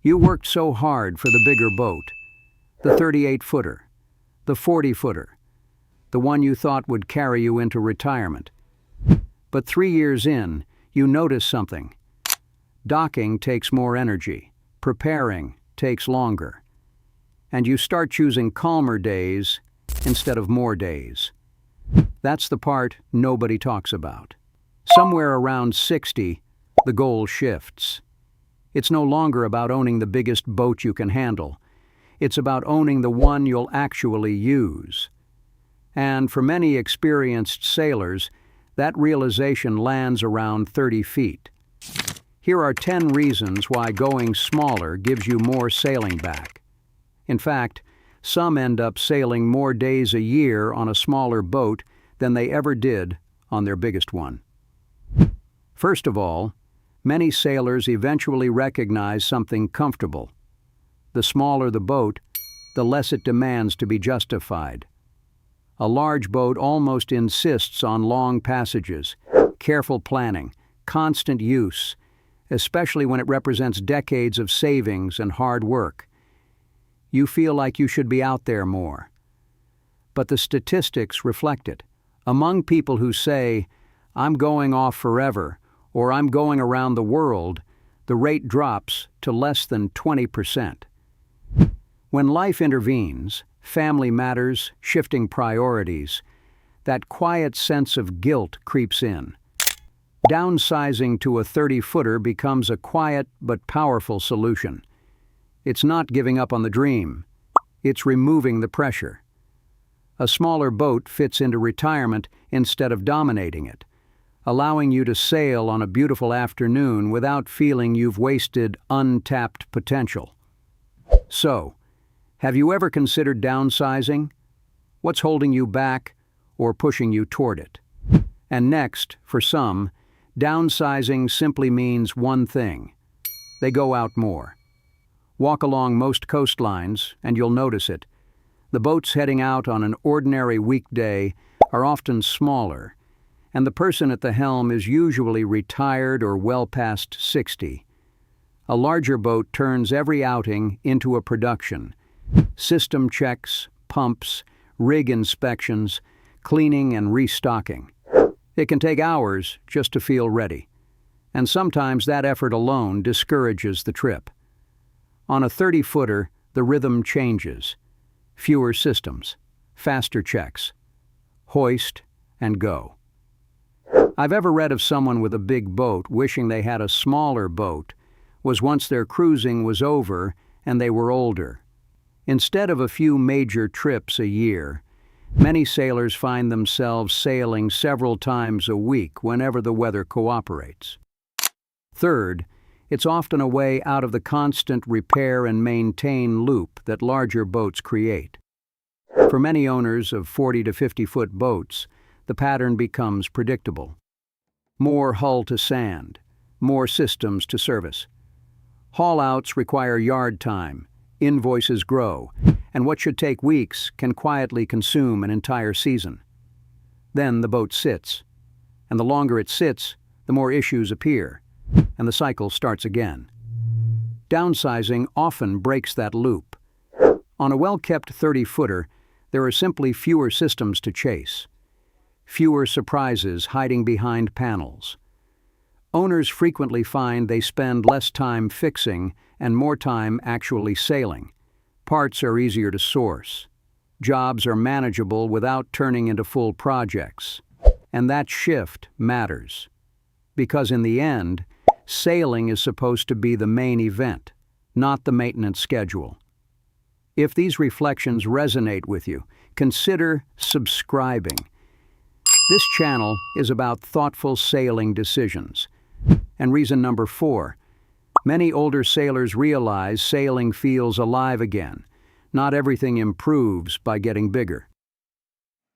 You worked so hard for the bigger boat, the 38-footer, the 40-footer, the one you thought would carry you into retirement. But 3 years in, you notice something. Docking takes more energy, preparing takes longer, and you start choosing calmer days instead of more days. That's the part nobody talks about. Somewhere around 60, the goal shifts. It's no longer about owning the biggest boat you can handle. It's about owning the one you'll actually use. And for many experienced sailors, that realization lands around 30 feet. Here are 10 reasons why going smaller gives you more sailing back. In fact, some end up sailing more days a year on a smaller boat than they ever did on their biggest one. First of all, many sailors eventually recognize something comfortable. The smaller the boat, the less it demands to be justified. A large boat almost insists on long passages, careful planning, constant use, especially when it represents decades of savings and hard work. You feel like you should be out there more. But the statistics reflect it. Among people who say, "I'm going off forever," or "I'm going around the world," the rate drops to less than 20%. When life intervenes, family matters, shifting priorities, that quiet sense of guilt creeps in. Downsizing to a 30-footer becomes a quiet but powerful solution. It's not giving up on the dream. It's removing the pressure. A smaller boat fits into retirement instead of dominating it, allowing you to sail on a beautiful afternoon without feeling you've wasted untapped potential. So, have you ever considered downsizing? What's holding you back or pushing you toward it? And next, for some, downsizing simply means one thing. They go out more. Walk along most coastlines, and you'll notice it. The boats heading out on an ordinary weekday are often smaller, and the person at the helm is usually retired or well past 60. A larger boat turns every outing into a production. System checks, pumps, rig inspections, cleaning and restocking. It can take hours just to feel ready, and sometimes that effort alone discourages the trip. On a 30-footer, the rhythm changes. Fewer systems, faster checks. Hoist and go. I've ever read of someone with a big boat wishing they had a smaller boat was once their cruising was over and they were older. Instead of a few major trips a year, many sailors find themselves sailing several times a week whenever the weather cooperates. Third, it's often a way out of the constant repair and maintain loop that larger boats create. For many owners of 40 to 50-foot boats, the pattern becomes predictable. More hull to sand, more systems to service. Haul-outs require yard time, invoices grow, and what should take weeks can quietly consume an entire season. Then the boat sits, and the longer it sits, the more issues appear, and the cycle starts again. Downsizing often breaks that loop. On a well-kept 30-footer, there are simply fewer systems to chase, fewer surprises hiding behind panels. Owners frequently find they spend less time fixing and more time actually sailing. Parts are easier to source. Jobs are manageable without turning into full projects. And that shift matters. Because in the end, sailing is supposed to be the main event, not the maintenance schedule. If these reflections resonate with you, consider subscribing. This channel is about thoughtful sailing decisions. And reason number 4, many older sailors realize sailing feels alive again. Not everything improves by getting bigger.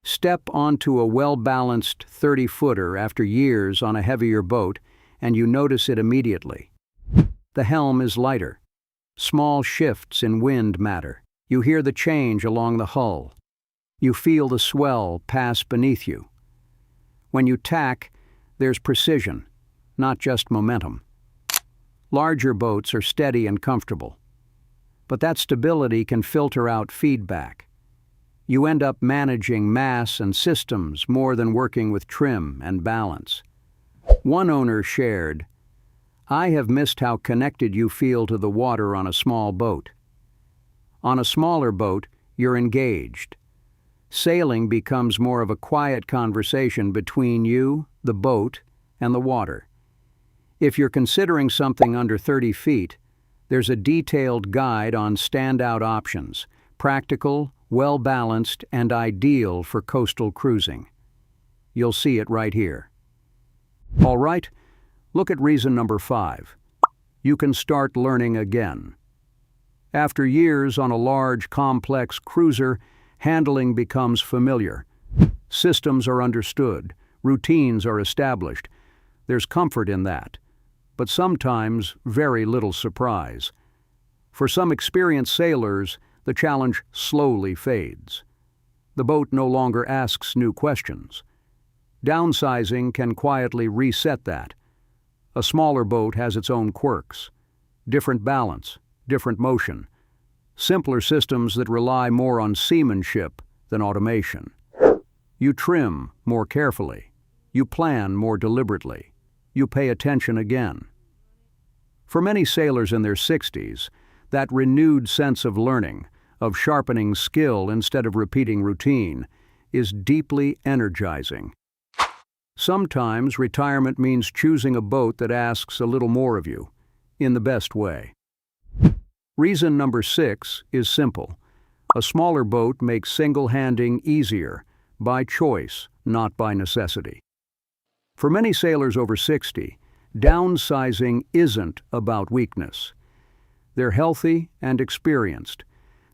Step onto a well-balanced 30-footer after years on a heavier boat, and you notice it immediately. The helm is lighter. Small shifts in wind matter. You hear the change along the hull. You feel the swell pass beneath you. When you tack, there's precision, not just momentum. Larger boats are steady and comfortable. but that stability can filter out feedback. You end up managing mass and systems more than working with trim and balance. One owner shared, "I have missed how connected you feel to the water on a small boat. On a smaller boat, you're engaged. Sailing becomes more of a quiet conversation between you, the boat, and the water. If you're considering something under 30 feet, there's a detailed guide on standout options, practical, well-balanced, and ideal for coastal cruising. You'll see it right here." All right, look at reason number 5. You can start learning again. After years on a large, complex cruiser, handling becomes familiar. Systems are understood, routines are established. There's comfort in that, but sometimes very little surprise. For some experienced sailors, the challenge slowly fades. The boat no longer asks new questions. Downsizing can quietly reset that. A smaller boat has its own quirks. Different balance, different motion. Simpler systems that rely more on seamanship than automation. You trim more carefully. You plan more deliberately. You pay attention again. For many sailors in their 60s, that renewed sense of learning, of sharpening skill instead of repeating routine, is deeply energizing. Sometimes retirement means choosing a boat that asks a little more of you, in the best way. Reason number 6 is simple. A smaller boat makes single-handing easier, by choice, not by necessity. For many sailors over 60, downsizing isn't about weakness. They're healthy and experienced.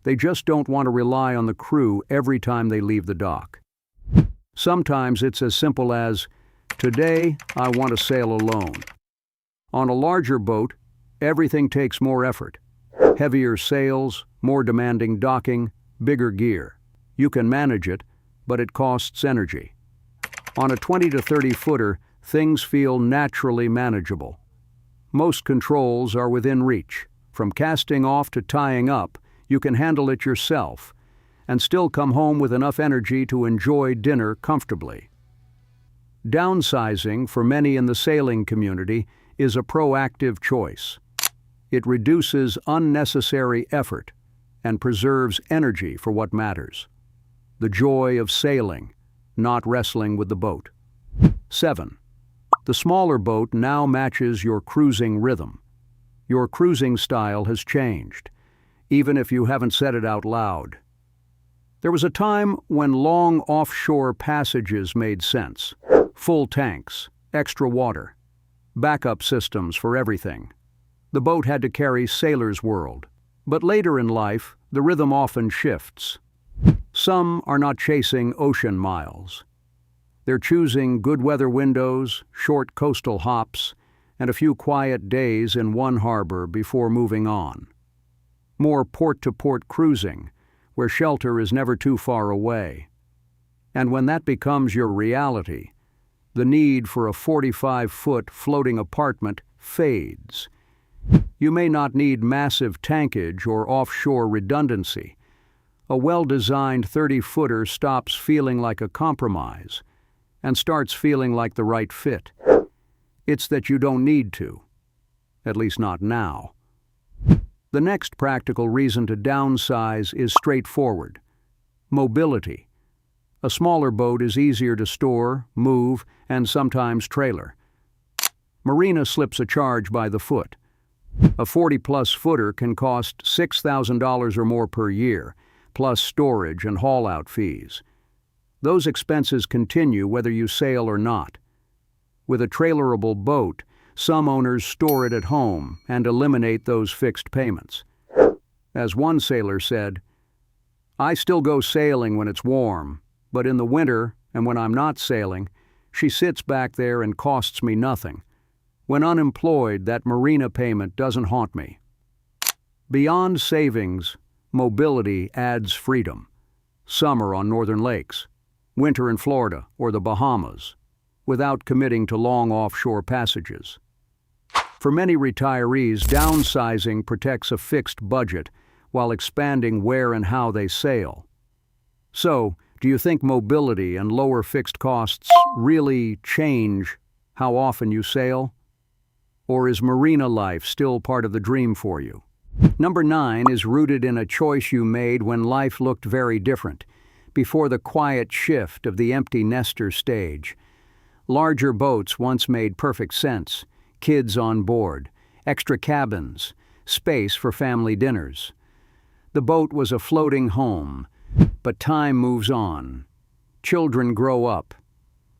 They just don't want to rely on the crew every time they leave the dock. Sometimes it's as simple as, "Today, I want to sail alone." On a larger boat, everything takes more effort. Heavier sails, more demanding docking, bigger gear. You can manage it, but it costs energy. On a 20 to 30 footer, things feel naturally manageable. Most controls are within reach. From casting off to tying up, you can handle it yourself and still come home with enough energy to enjoy dinner comfortably. Downsizing, for many in the sailing community, is a proactive choice. It reduces unnecessary effort and preserves energy for what matters. The joy of sailing, not wrestling with the boat. 7. The smaller boat now matches your cruising rhythm. Your cruising style has changed, even if you haven't said it out loud. There was a time when long offshore passages made sense. Full tanks, extra water, backup systems for everything. The boat had to carry sailor's world. But later in life, the rhythm often shifts. Some are not chasing ocean miles. They're choosing good weather windows, short coastal hops, and a few quiet days in one harbor before moving on. More port-to-port cruising, where shelter is never too far away. And when that becomes your reality, the need for a 45-foot floating apartment fades. You may not need massive tankage or offshore redundancy. A well-designed 30-footer stops feeling like a compromise and starts feeling like the right fit. It's that you don't need to, at least not now. The next practical reason to downsize is straightforward: mobility. A smaller boat is easier to store, move, and sometimes trailer. Marina slips a charge by the foot. A 40-plus footer can cost $6,000 or more per year, plus storage and haul-out fees. Those expenses continue whether you sail or not. With a trailerable boat, some owners store it at home and eliminate those fixed payments. As one sailor said, "I still go sailing when it's warm, but in the winter and when I'm not sailing, she sits back there and costs me nothing. When unemployed, that marina payment doesn't haunt me." Beyond savings, mobility adds freedom. Summer on northern lakes, winter in Florida or the Bahamas, without committing to long offshore passages. For many retirees, downsizing protects a fixed budget while expanding where and how they sail. So, do you think mobility and lower fixed costs really change how often you sail? Or is marina life still part of the dream for you? Number 9 is rooted in a choice you made when life looked very different, before the quiet shift of the empty nester stage. Larger boats once made perfect sense: kids on board, extra cabins, space for family dinners. The boat was a floating home, but time moves on. Children grow up.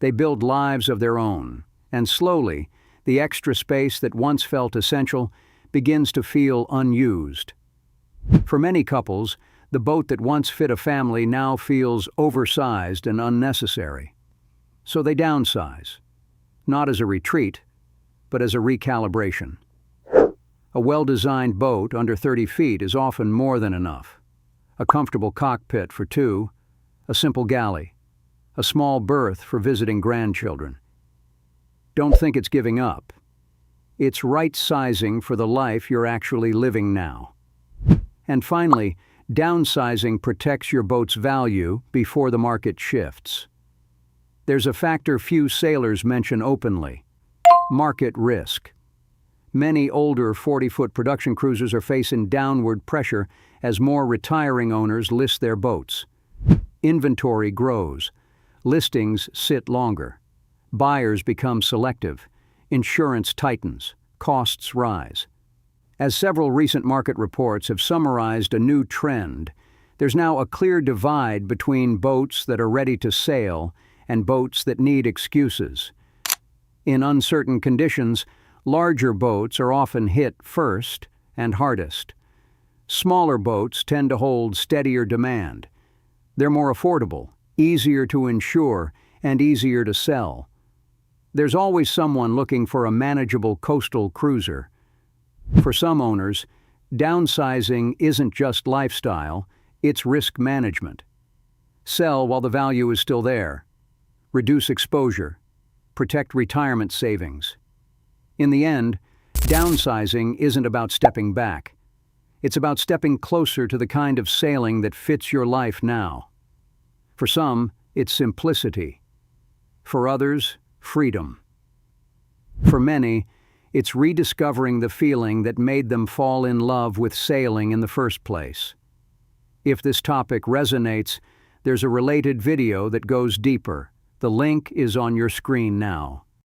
They build lives of their own, and slowly, the extra space that once felt essential begins to feel unused. For many couples, the boat that once fit a family now feels oversized and unnecessary. So they downsize, not as a retreat, but as a recalibration. A well-designed boat under 30 feet is often more than enough. A comfortable cockpit for 2, a simple galley, a small berth for visiting grandchildren. Don't think it's giving up. It's right-sizing for the life you're actually living now. And finally, downsizing protects your boat's value before the market shifts. There's a factor few sailors mention openly: market risk. Many older 40-foot production cruisers are facing downward pressure as more retiring owners list their boats. Inventory grows. Listings sit longer. Buyers become selective. Insurance tightens. Costs rise. As several recent market reports have summarized a new trend, there's now a clear divide between boats that are ready to sail and boats that need excuses. In uncertain conditions, larger boats are often hit first and hardest. Smaller boats tend to hold steadier demand. They're more affordable, easier to insure, and easier to sell. There's always someone looking for a manageable coastal cruiser. For some owners, downsizing isn't just lifestyle, it's risk management. Sell while the value is still there. Reduce exposure. Protect retirement savings. In the end, downsizing isn't about stepping back. It's about stepping closer to the kind of sailing that fits your life now. For some, it's simplicity. For others, freedom. For many, it's rediscovering the feeling that made them fall in love with sailing in the first place. If this topic resonates, there's a related video that goes deeper. The link is on your screen now.